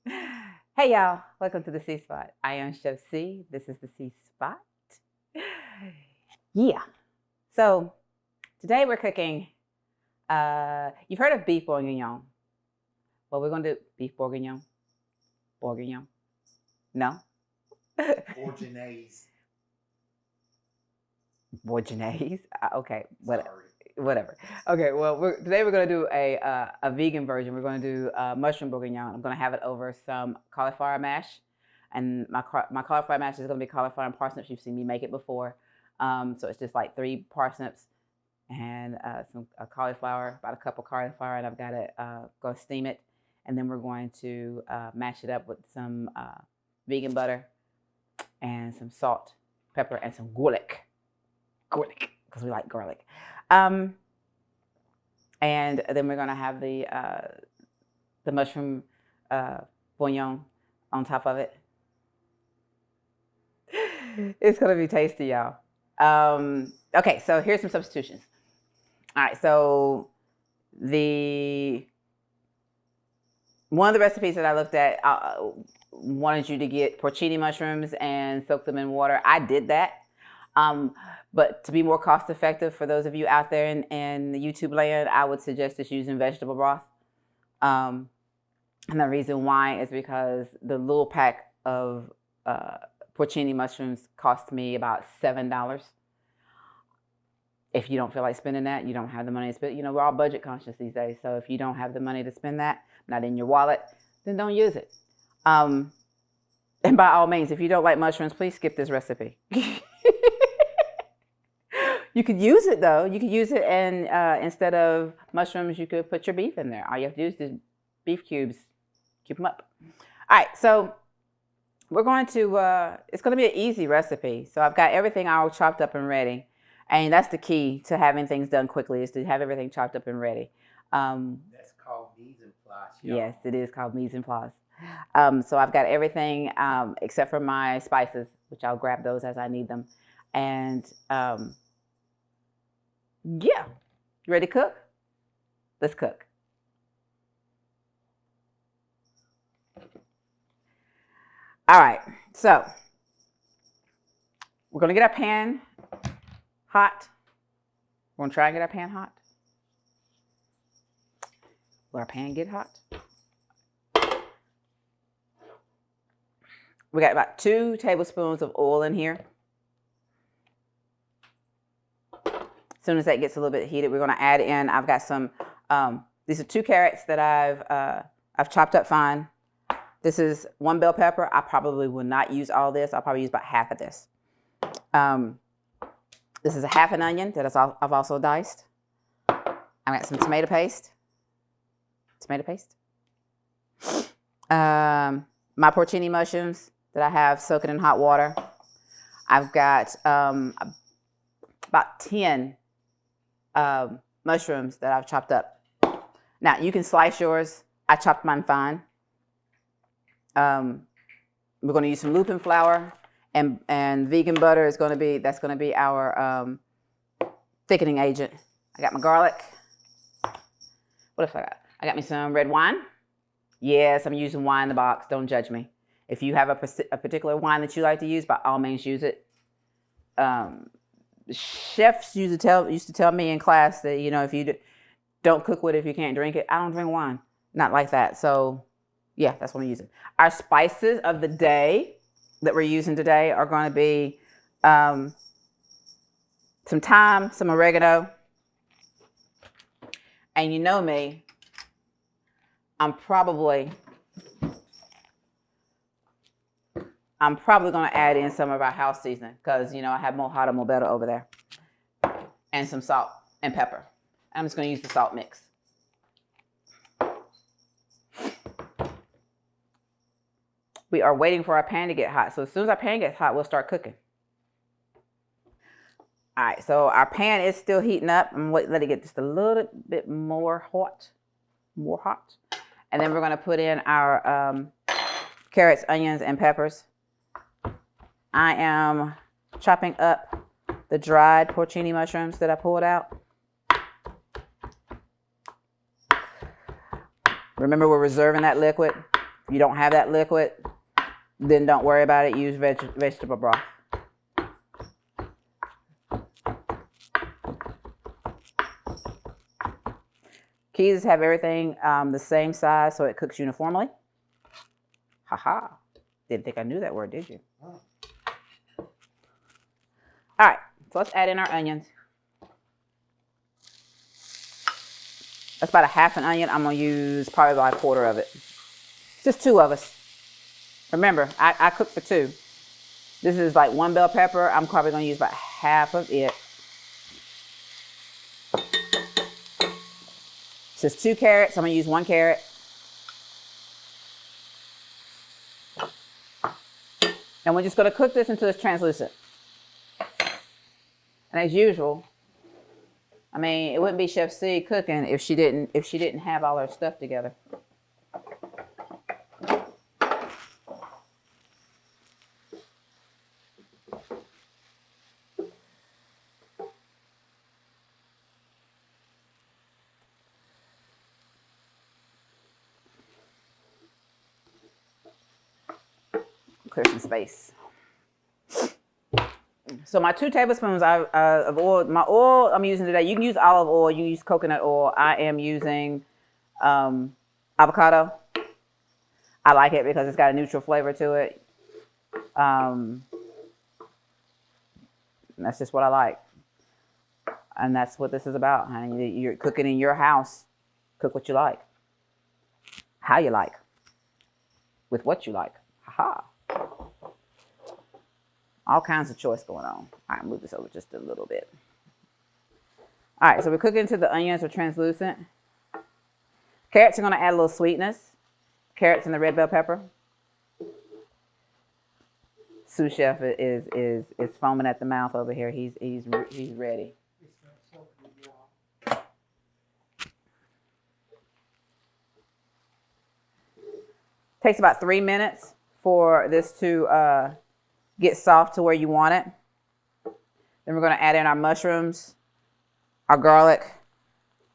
Hey y'all, welcome to the C Spot. I am Chef C. This is the C Spot. Yeah. So today we're cooking. You've heard of beef bourguignon. Well, we're gonna do beef bourguignon. Bourguignon. No. Originaise. Bourguignon. Okay. Sorry. Whatever. Okay. Well, today we're gonna do a vegan version. We're gonna do mushroom bourguignon. I'm gonna have it over some cauliflower mash, and my cauliflower mash is gonna be cauliflower and parsnips. You've seen me make it before. So it's just like 3 parsnips and some cauliflower, about a cup of cauliflower, and I've got to go steam it, and then we're going to mash it up with some vegan butter and some salt, pepper, and some garlic, because we like garlic. And then we're gonna have the mushroom bouillon on top of it. It's gonna be tasty, y'all. Okay, so here's some substitutions. All right, so one of the recipes that I looked at wanted you to get porcini mushrooms and soak them in water. I did that. But to be more cost effective for those of you out there in the YouTube land, I would suggest just using vegetable broth. And the reason why is because the little pack of porcini mushrooms cost me about $7. If you don't feel like spending that, you don't have the money to spend. You know, we're all budget conscious these days. So if you don't have the money to spend that, not in your wallet, then don't use it. And by all means, if you don't like mushrooms, please skip this recipe. You could use it though. You could use it, and instead of mushrooms, you could put your beef in there. All you have to do is the beef cubes, cube them up. All right, so we're going to. It's going to be an easy recipe. So I've got everything all chopped up and ready, and that's the key to having things done quickly is to have everything chopped up and ready. That's called mise en place. Yes, it is called mise en place. So I've got everything except for my spices, which I'll grab those as I need them, and. Yeah. You ready to cook? Let's cook. All right. So we're going to get our pan hot. We're going to try and get our pan hot. Will our pan get hot? We got about 2 tablespoons of oil in here. As soon as that gets a little bit heated, we're going to add in. I've got some. These are 2 carrots that I've chopped up fine. This is 1 bell pepper. I probably will not use all this. I'll probably use about half of this. This is a half an onion that I've also diced. I've got some tomato paste. My porcini mushrooms that I have soaking in hot water. I've got about 10 mushrooms that I've chopped up. Now you can slice yours. I chopped mine fine. We're going to use some lupin flour and vegan butter is going to be our thickening agent. I got my garlic. What else I got? I got me some red wine. Yes, I'm using wine in the box. Don't judge me. If you have a particular wine that you like to use, by all means use it. Chefs used to tell me in class that, you know, if you don't cook with it if you can't drink it. I don't drink wine. Not like that. So, yeah, that's what I'm using. Our spices of the day that we're using today are going to be some thyme, some oregano. And you know me, I'm probably going to add in some of our house seasoning because, you know, I have mojado mobile over there. And some salt and pepper. I'm just going to use the salt mix. We are waiting for our pan to get hot. So as soon as our pan gets hot, we'll start cooking. All right, so our pan is still heating up. I'm going to let it get just a little bit more hot. And then we're going to put in our carrots, onions, and peppers. I am chopping up the dried porcini mushrooms that I pulled out. Remember, we're reserving that liquid If you don't have that liquid, then don't worry about it. Use vegetable broth. Key is have everything the same size so it cooks uniformly. Haha. Didn't think I knew that word, did you? All right, so let's add in our onions. That's about a half an onion. I'm going to use probably about a quarter of it. Just 2 of us. Remember, I cook for 2. This is like 1 bell pepper. I'm probably going to use about half of it. This is 2 carrots. I'm going to use 1 carrot. And we're just going to cook this until it's translucent. And as usual, I mean, it wouldn't be Chef C cooking if she didn't have all her stuff together. Clear some space. So my 2 tablespoons of oil, my oil I'm using today, you can use olive oil, you can use coconut oil. I am using avocado. I like it because it's got a neutral flavor to it. That's just what I like. And that's what this is about, honey. You're cooking in your house. Cook what you like. How you like. With what you like. Ha-ha. All kinds of choice going on. All right, move this over just a little bit. All right, so we're cooking until the onions are translucent. Carrots are going to add a little sweetness. Carrots and the red bell pepper. Sous chef is foaming at the mouth over here. He's ready. Takes about 3 minutes for this to get soft to where you want it. Then we're going to add in our mushrooms, our garlic,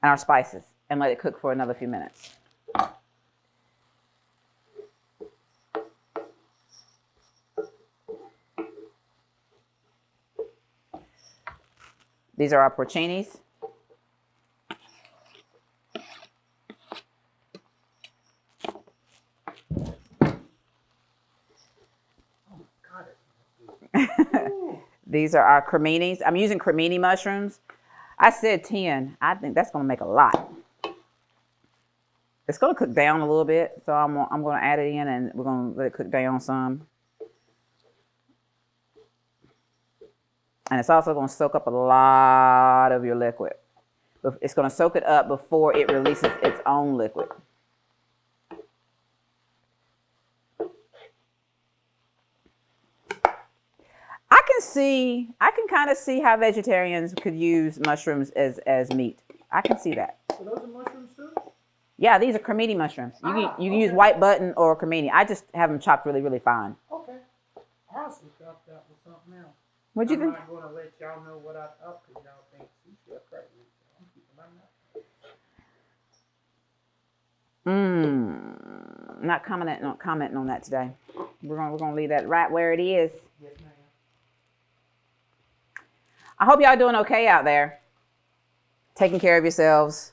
and our spices and let it cook for another few minutes. These are our porcinis. These are our creminis. I'm using cremini mushrooms. I said 10. I think that's going to make a lot. It's going to cook down a little bit, so I'm going to add it in and we're going to let it cook down some. And it's also going to soak up a lot of your liquid. It's going to soak it up before it releases its own liquid. I can kind of see how vegetarians could use mushrooms as meat. I can see that. So those are mushrooms too? Yeah, these are cremini mushrooms. You can use white button or cremini. I just have them chopped really, really fine. Okay. I honestly thought that was something else. What'd you think? I'm not going to let y'all know what I thought because y'all think she's crazy. I'm keeping my mouth. Not commenting on that today. We're gonna leave that right where it is. Yes, ma'am. I hope y'all doing okay out there. Taking care of yourselves.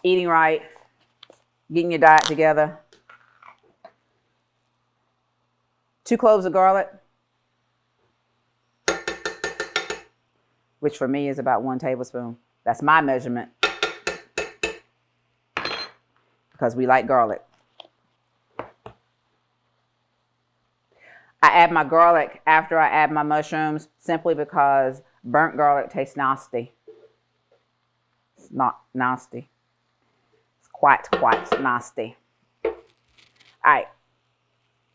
Eating right. Getting your diet together. 2 cloves of garlic. Which for me is about 1 tablespoon. That's my measurement. Because we like garlic. I add my garlic after I add my mushrooms simply because burnt garlic tastes nasty. It's not nasty. It's quite nasty. All right.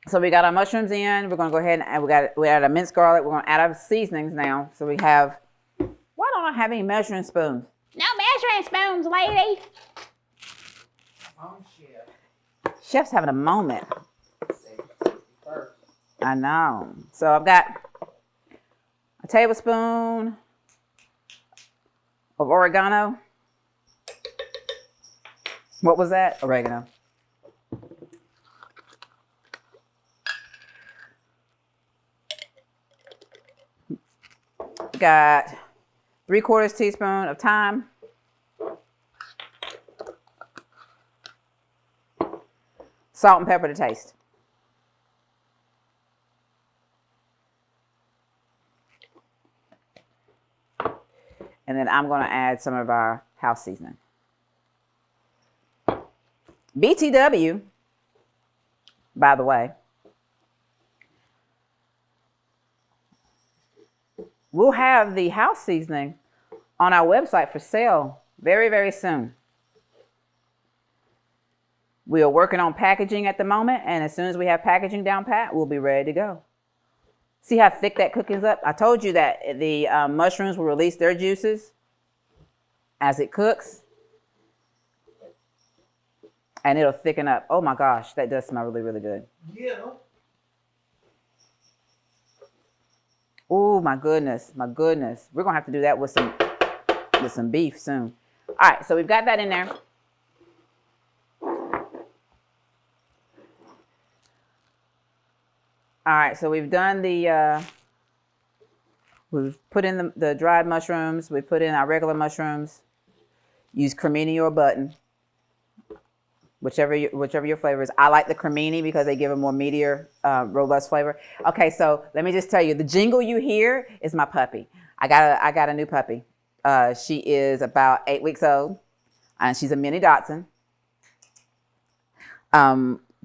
So we got our mushrooms in. We're going to go ahead and we add our minced garlic. We're going to add our seasonings now. So we have, why don't I have any measuring spoons? No measuring spoons, lady. Chef's having a moment. I know. So I've got a tablespoon of oregano. What was that? Oregano. Got 3/4 teaspoon of thyme. Salt and pepper to taste. And then I'm going to add some of our house seasoning. BTW, by the way, we'll have the house seasoning on our website for sale very, very soon. We are working on packaging at the moment, and as soon as we have packaging down pat, we'll be ready to go. See how thick that cooking's up? I told you that the mushrooms will release their juices as it cooks, and it'll thicken up. Oh my gosh, that does smell really, really good. Yeah. Oh my goodness, my goodness. We're gonna have to do that with some beef soon. All right, so we've got that in there. All right, so we've done we've put in the dried mushrooms. We put in our regular mushrooms. Use cremini or button, whichever your flavor is. I like the cremini because they give a more meatier, robust flavor. Okay, so let me just tell you, the jingle you hear is my puppy. I got a new puppy. She is about 8 weeks old, and she's a mini Dachshund.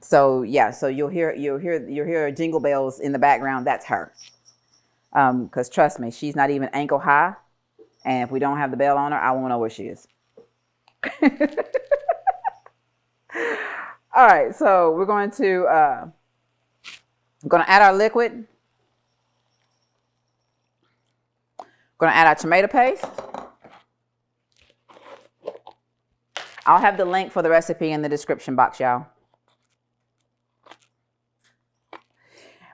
So yeah, so you'll hear jingle bells in the background. That's her. Because trust me, she's not even ankle high, and if we don't have the bell on her, I won't know where she is. All right, so we're going to add our liquid. We're going to add our tomato paste. I'll have the link for the recipe in the description box, y'all.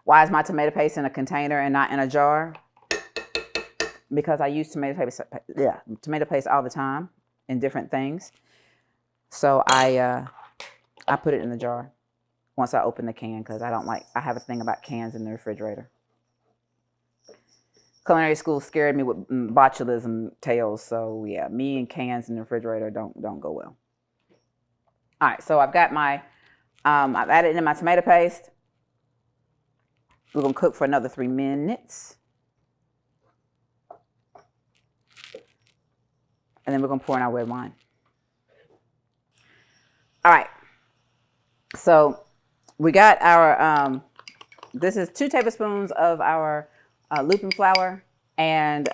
Why is my tomato paste in a container and not in a jar? Because I use tomato paste all the time in different things. So I put it in the jar once I open the can because I have a thing about cans in the refrigerator. Culinary school scared me with botulism tales, so yeah, me and cans in the refrigerator don't go well. All right, so I've got I've added in my tomato paste. We're gonna cook for another 3 minutes. And then we're gonna pour in our red wine. All right, so we got our, this is 2 tablespoons of our lupin flour and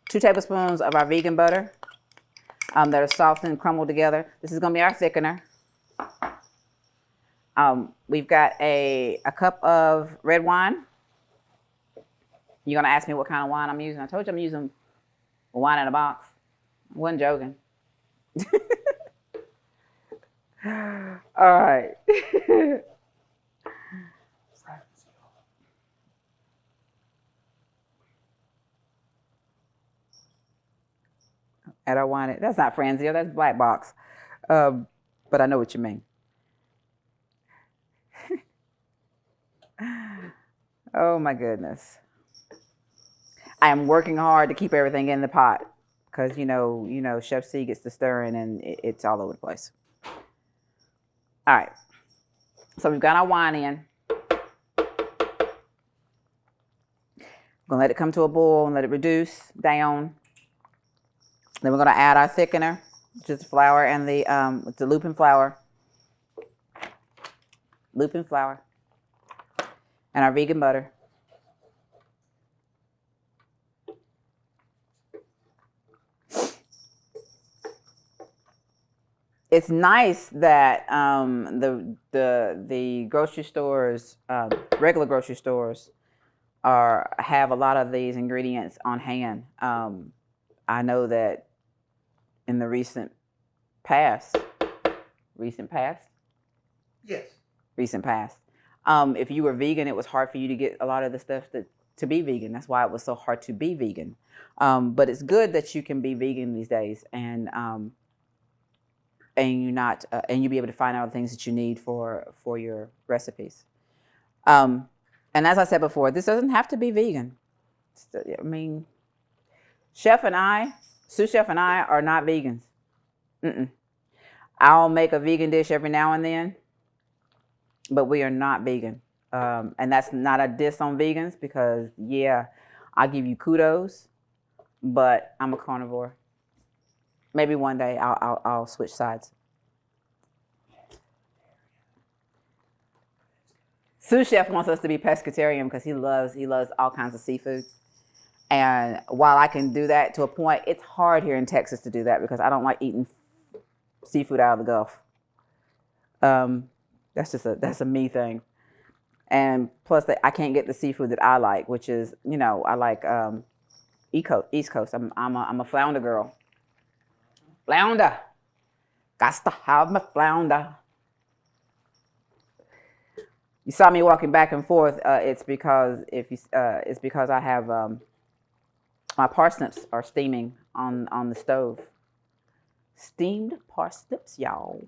2 tablespoons of our vegan butter that are softened and crumbled together. This is gonna be our thickener. We've got a cup of red wine. You're gonna ask me what kind of wine I'm using. I told you I'm using wine in a box. I wasn't joking. All right. Add our wine. That's not Franzia, that's black box. But I know what you mean. Oh my goodness. I am working hard to keep everything in the pot because you know Chef C gets to stirring and it's all over the place. All right, so we've got our wine in. I'm gonna let it come to a boil and let it reduce down. Then we're gonna add our thickener, which is the flour and the lupin flour. Lupin flour. And our vegan butter. It's nice that the grocery stores, regular grocery stores, have a lot of these ingredients on hand. I know that in the recent past, Yes. if you were vegan, it was hard for you to get a lot of the stuff to be vegan. That's why it was so hard to be vegan. But it's good that you can be vegan these days, and you be able to find out the things that you need for your recipes. And as I said before, this doesn't have to be vegan. I mean, Sous Chef and I are not vegans. Mm-mm. I'll make a vegan dish every now and then, but we are not vegan. And that's not a diss on vegans because, yeah, I give you kudos, but I'm a carnivore. Maybe one day I'll switch sides. Sous Chef wants us to be pescatarian because he loves all kinds of seafood. And while I can do that to a point, it's hard here in Texas to do that because I don't like eating seafood out of the Gulf. That's a me thing. And plus, I can't get the seafood that I like, which is, I like East Coast. I'm a flounder girl. Flounder, got to have my flounder. You saw me walking back and forth. It's because I have my parsnips are steaming on the stove. Steamed parsnips, y'all.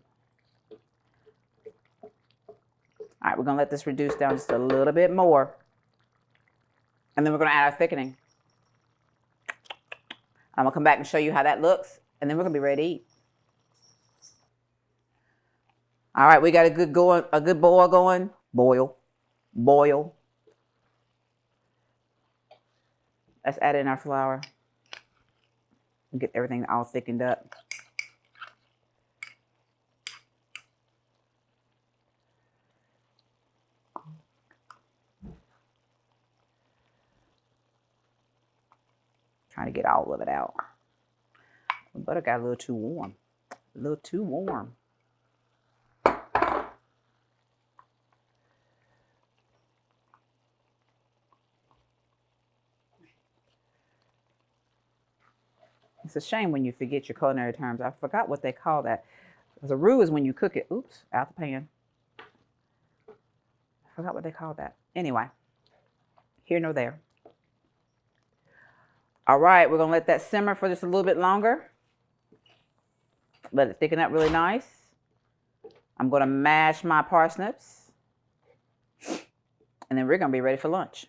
All right, we're gonna let this reduce down just a little bit more, and then we're gonna add our thickening. I'm gonna come back and show you how that looks, and then we're gonna be ready to eat. All right, we got a good boil going. Boil. Let's add in our flour and get everything all thickened up. Trying to get all of it out. The butter got a little too warm. It's a shame when you forget your culinary terms. I forgot what they call that. Because a roux is when you cook it. Oops, out the pan. I forgot what they call that. Anyway, here nor there. All right, we're going to let that simmer for just a little bit longer. Let it thicken up really nice. I'm going to mash my parsnips. And then we're going to be ready for lunch.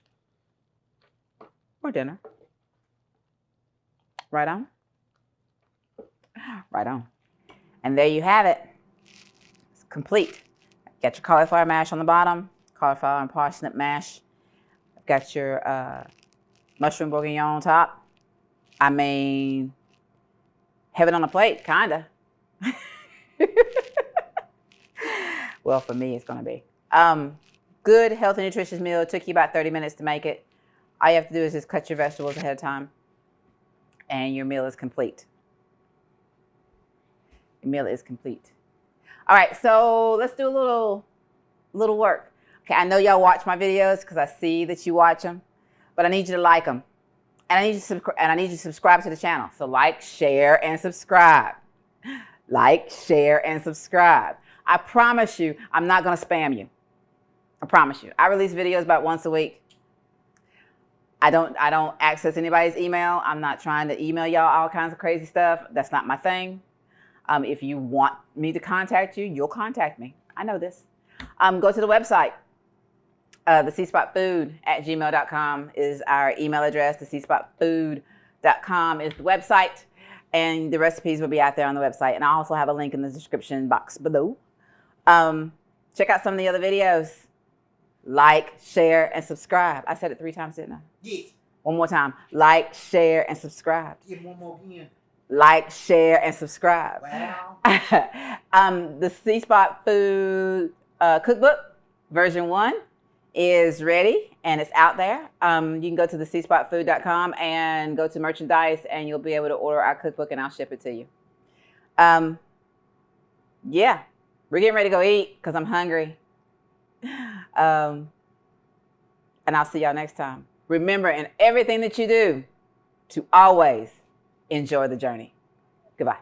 Or dinner. Right on. Right on. And there you have it. It's complete. Got your cauliflower mash on the bottom. Cauliflower and parsnip mash. Got your mushroom bourguignon on top. I mean, heaven on a plate, kinda. Well, for me, it's gonna be. Good, healthy, nutritious meal. It took you about 30 minutes to make it. All you have to do is just cut your vegetables ahead of time, and your meal is complete. Your meal is complete. All right, so let's do a little work. Okay, I know y'all watch my videos because I see that you watch them, but I need you to like them. And I need you to subscribe to the channel. So like, share, and subscribe. Like, share, and subscribe. I promise you, I'm not going to spam you. I promise you. I release videos about once a week. I don't access anybody's email. I'm not trying to email y'all all kinds of crazy stuff. That's not my thing. If you want me to contact you, you'll contact me. I know this. Go to the website. TheSeaSpotFood@gmail.com is our email address. TheSeaSpotFood.com is the website. And the recipes will be out there on the website. And I also have a link in the description box below. Check out some of the other videos. Like, share, and subscribe. I said it 3 times, didn't I? Yes. One more time. Like, share, and subscribe. Give one more again. Like, share, and subscribe. Wow. The Sea Spot Food Cookbook, version 1, is ready and it's out there. You can go to theseaspotfood.com and go to merchandise and you'll be able to order our cookbook and I'll ship it to you. Yeah, we're getting ready to go eat because I'm hungry. And I'll see y'all next time. Remember, in everything that you do, to always enjoy the journey. Goodbye.